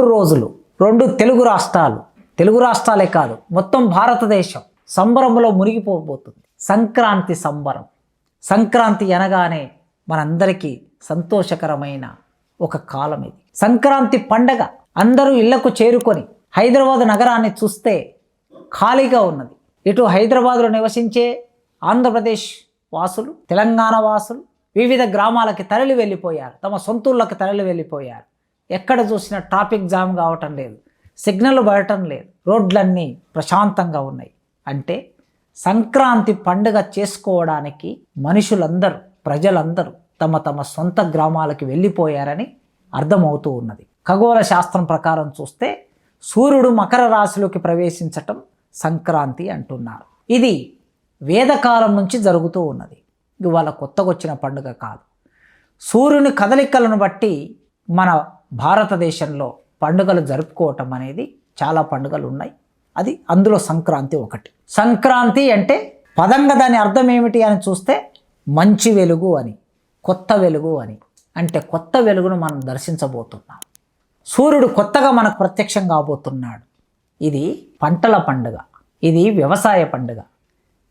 3 రోజులు 2 తెలుగు రాష్ట్రాలే కాదు మొత్తం భారతదేశం సంబరంలో మునిగిపోబోతుంది. సంక్రాంతి సంబరం. సంక్రాంతి అనగానే మనందరికీ సంతోషకరమైన ఒక కాలం ఇది. సంక్రాంతి పండగ అందరూ ఇళ్లకు చేరుకొని హైదరాబాద్ నగరాన్ని చూస్తే ఖాళీగా ఉన్నది. ఇటు హైదరాబాద్లో నివసించే ఆంధ్రప్రదేశ్ వాసులు, తెలంగాణ వాసులు వివిధ గ్రామాలకి తరలి వెళ్ళిపోయారు, తమ సొంతూళ్ళకి తరలి వెళ్ళిపోయారు. ఎక్కడ చూసినా ట్రాఫిక్ జామ్ కావటం లేదు, సిగ్నల్ పడటం లేదు, రోడ్లన్నీ ప్రశాంతంగా ఉన్నాయి. అంటే సంక్రాంతి పండుగ చేసుకోవడానికి మనుషులందరూ, ప్రజలందరూ తమ తమ సొంత గ్రామాలకి వెళ్ళిపోయారని అర్థమవుతూ ఉన్నది. ఖగోళ శాస్త్రం ప్రకారం చూస్తే సూర్యుడు మకర రాశిలోకి ప్రవేశించటం సంక్రాంతి అంటున్నారు. ఇది వేదకాలం నుంచి జరుగుతూ ఉన్నది. ఇవాళ కొత్తగా వచ్చిన పండుగ కాదు. సూర్యుని కదలికలను బట్టి మన భారతదేశంలో పండుగలు జరుపుకోవటం అనేది చాలా పండుగలు ఉన్నాయి. అది అందులో సంక్రాంతి ఒకటి. సంక్రాంతి అంటే పదంగా దాని అర్థం ఏమిటి అని చూస్తే మంచి వెలుగు అని, కొత్త వెలుగు అని. అంటే కొత్త వెలుగును మనం దర్శించబోతున్నాం. సూర్యుడు కొత్తగా మనకు ప్రత్యక్షం కాబోతున్నాడు. ఇది పంటల పండుగ, ఇది వ్యవసాయ పండుగ,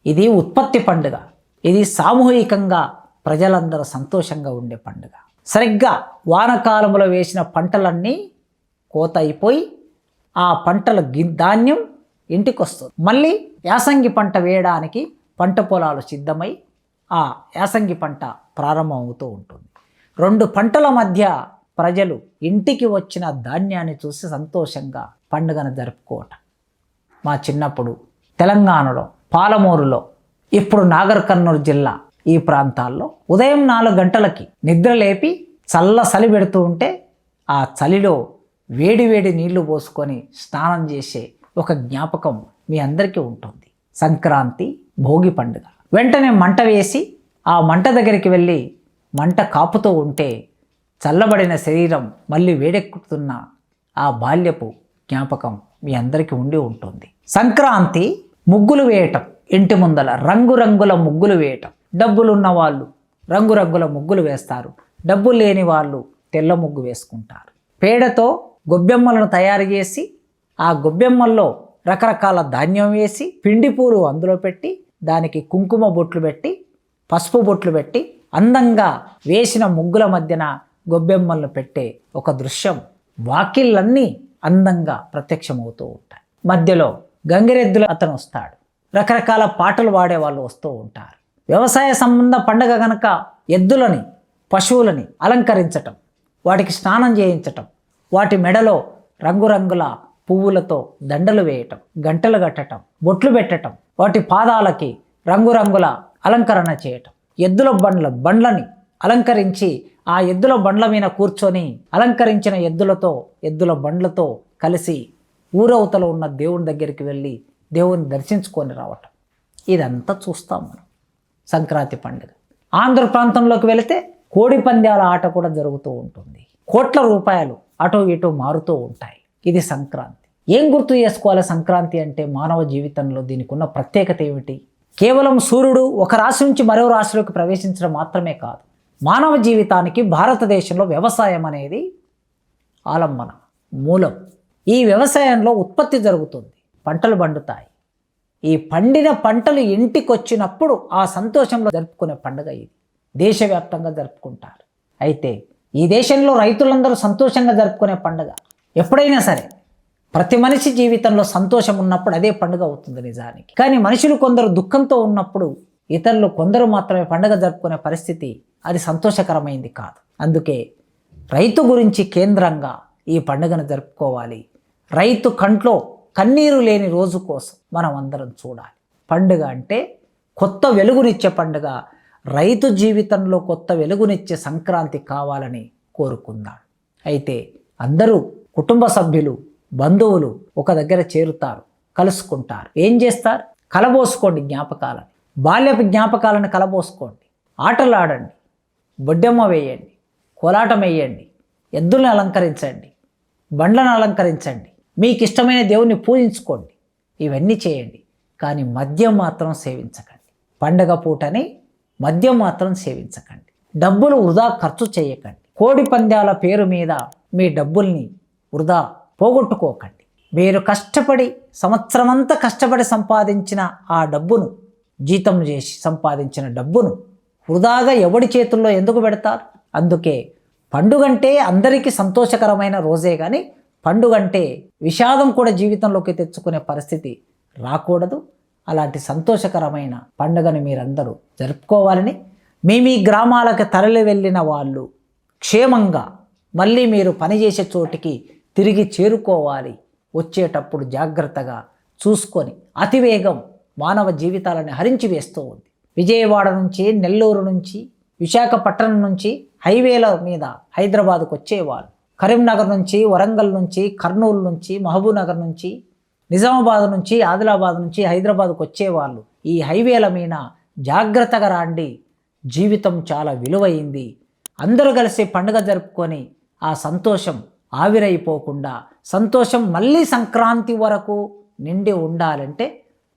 ఇది ఉత్పత్తి పండుగ, ఇది సామూహికంగా ప్రజలందరూ సంతోషంగా ఉండే పండుగ. సరిగ్గా వానకాలంలో వేసిన పంటలన్నీ కోత అయిపోయి ఆ పంటల ధాన్యం ఇంటికి వస్తుంది. మళ్ళీ యాసంగి పంట వేయడానికి పంట పొలాలు సిద్ధమై ఆ యాసంగి పంట ప్రారంభం అవుతూ ఉంటుంది. 2 పంటల మధ్య ప్రజలు ఇంటికి వచ్చిన ధాన్యాన్ని చూసి సంతోషంగా పండుగను జరుపుకోవటం. మా చిన్నప్పుడు తెలంగాణలో పాలమూరులో, ఇప్పుడు నాగర్ కర్నూలు జిల్లా ఈ ప్రాంతాల్లో ఉదయం 4 గంటలకి నిద్ర లేపి చలి పెడుతూ ఉంటే ఆ చలిలో వేడి నీళ్లు పోసుకొని స్నానం చేసే ఒక జ్ఞాపకం మీ అందరికీ ఉంటుంది. సంక్రాంతి భోగి పండుగ. వెంటనే మంట వేసి ఆ మంట దగ్గరికి వెళ్ళి మంట కాపుతూ ఉంటే చల్లబడిన శరీరం మళ్ళీ వేడెక్కుతున్న ఆ బాల్యపు జ్ఞాపకం మీ అందరికీ ఉండి ఉంటుంది. సంక్రాంతి ముగ్గులు వేయటం, ఇంటి ముందల రంగురంగుల ముగ్గులు వేయటం. డబ్బులున్న వాళ్ళు రంగురంగుల ముగ్గులు వేస్తారు, డబ్బులు లేని వాళ్ళు తెల్ల ముగ్గు వేసుకుంటారు. పేడతో గొబ్బెమ్మలను తయారు చేసి ఆ గొబ్బెమ్మల్లో రకరకాల ధాన్యం వేసి పిండి పూలు అందులో పెట్టి దానికి కుంకుమ బొట్లు పెట్టి పసుపు బొట్లు పెట్టి అందంగా వేసిన ముగ్గుల మధ్యన గొబ్బెమ్మలను పెట్టే ఒక దృశ్యం వాకిళ్ళన్నీ అందంగా ప్రత్యక్షమవుతూ ఉంటాయి. మధ్యలో గంగిరెద్దులు అతను వస్తాడు, రకరకాల పాటలు పాడే వాళ్ళు వస్తూ ఉంటారు. వ్యవసాయ సంబంధ పండగ కనుక ఎద్దులని, పశువులని అలంకరించటం, వాటికి స్నానం చేయించటం, వాటి మెడలో రంగురంగుల పువ్వులతో దండలు వేయటం, గంటలు కట్టటం, బొట్లు పెట్టటం, వాటి పాదాలకి రంగురంగుల అలంకరణ చేయటం, ఎద్దుల బండ్లని అలంకరించి ఆ ఎద్దుల బండ్ల మీద కూర్చొని అలంకరించిన ఎద్దుల బండ్లతో కలిసి ఊరవతల ఉన్న దేవుని దగ్గరికి వెళ్ళి దేవుని దర్శించుకొని రావటం. ఇదంతా చూస్తాం మనం సంక్రాంతి పండుగ. ఆంధ్ర ప్రాంతంలోకి వెళితే కోడి పందాల ఆట కూడా జరుగుతూ ఉంటుంది. కోట్ల రూపాయలు అటు ఇటు మారుతూ ఉంటాయి. ఇది సంక్రాంతి. ఏం గుర్తు చేసుకోవాలి సంక్రాంతి అంటే? మానవ జీవితంలో దీనికి ఉన్న ప్రత్యేకత ఏమిటి? కేవలం సూర్యుడు ఒక రాశి నుంచి మరో రాశిలోకి ప్రవేశించడం మాత్రమే కాదు. మానవ జీవితానికి భారతదేశంలో వ్యవసాయం అనేది ఆలంబన, మూలం. ఈ వ్యవసాయంలో ఉత్పత్తి జరుగుతుంది, పంటలు పండుతాయి. ఈ పండిన పంటలు ఇంటికి వచ్చినప్పుడు ఆ సంతోషంలో జరుపుకునే పండుగ ఇది. దేశవ్యాప్తంగా జరుపుకుంటారు. అయితే ఈ దేశంలో రైతులందరూ సంతోషంగా జరుపుకునే పండుగ. ఎప్పుడైనా సరే ప్రతి మనిషి జీవితంలో సంతోషం ఉన్నప్పుడు అదే పండుగ అవుతుంది నిజానికి. కానీ మనుషులు కొందరు దుఃఖంతో ఉన్నప్పుడు ఇతరులు కొందరు మాత్రమే పండుగ జరుపుకునే పరిస్థితి, అది సంతోషకరమైంది కాదు. అందుకే రైతు గురించి కేంద్రంగా ఈ పండుగను జరుపుకోవాలి. రైతు కంట్లో కన్నీరు లేని రోజు కోసం మనం అందరం చూడాలి. పండుగ అంటే కొత్త వెలుగునిచ్చే పండుగ. రైతు జీవితంలో కొత్త వెలుగునిచ్చే సంక్రాంతి కావాలని కోరుకుందాం. అయితే అందరూ కుటుంబ సభ్యులు, బంధువులు ఒక దగ్గర చేరుతారు, కలుసుకుంటారు. ఏం చేస్తారు? కలబోసుకోండి జ్ఞాపకాలను, బాల్యపు జ్ఞాపకాలను కలబోసుకోండి. ఆటలు ఆడండి, బొడ్డెమ్మ వేయండి, కోలాటం వేయండి, ఎద్దులను అలంకరించండి, బండ్లను అలంకరించండి, మీకు ఇష్టమైన దేవుణ్ణి పూజించుకోండి. ఇవన్నీ చేయండి. కానీ మద్యం మాత్రం సేవించకండి. పండగ పూటని మద్యం మాత్రం సేవించకండి. డబ్బులు వృధా ఖర్చు చేయకండి. కోడి పందాల పేరు మీద మీ డబ్బుల్ని వృధా పోగొట్టుకోకండి. మీరు కష్టపడి సంవత్సరమంతా కష్టపడి సంపాదించిన ఆ డబ్బును, జీతం చేసి సంపాదించిన డబ్బును వృధాగా ఎవడి చేతుల్లో ఎందుకు పెడతారు? అందుకే పండుగంటే అందరికీ సంతోషకరమైన రోజే, కానీ పండుగంటే విషాదం కూడా జీవితంలోకి తెచ్చుకునే పరిస్థితి రాకూడదు. అలాంటి సంతోషకరమైన పండుగని మీరందరూ జరుపుకోవాలని, మీ గ్రామాలకు తరలి వెళ్ళిన వాళ్ళు క్షేమంగా మళ్ళీ మీరు పనిచేసే చోటికి తిరిగి చేరుకోవాలి. వచ్చేటప్పుడు జాగ్రత్తగా చూసుకొని, అతివేగం మానవ జీవితాలను హరించి వేస్తూ ఉంది. విజయవాడ నుంచి, నెల్లూరు నుంచి, విశాఖపట్నం నుంచి హైవేల మీద హైదరాబాద్కు వచ్చేవాళ్ళు, కరీంనగర్ నుంచి, వరంగల్ నుంచి, కర్నూలు నుంచి, మహబూబ్నగర్ నుంచి, నిజామాబాద్ నుంచి, ఆదిలాబాద్ నుంచి హైదరాబాద్కు వచ్చేవాళ్ళు ఈ హైవేల మీద జాగ్రత్తగా రాండి. జీవితం చాలా విలువైంది. అందరూ కలిసి పండుగ జరుపుకొని ఆ సంతోషం ఆవిరైపోకుండా సంతోషం మళ్ళీ సంక్రాంతి వరకు నిండి ఉండాలంటే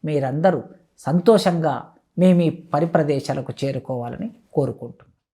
మీరందరూ సంతోషంగా మీ పరిప్రదేశాలకు చేరుకోవాలని కోరుకుంటున్నాను.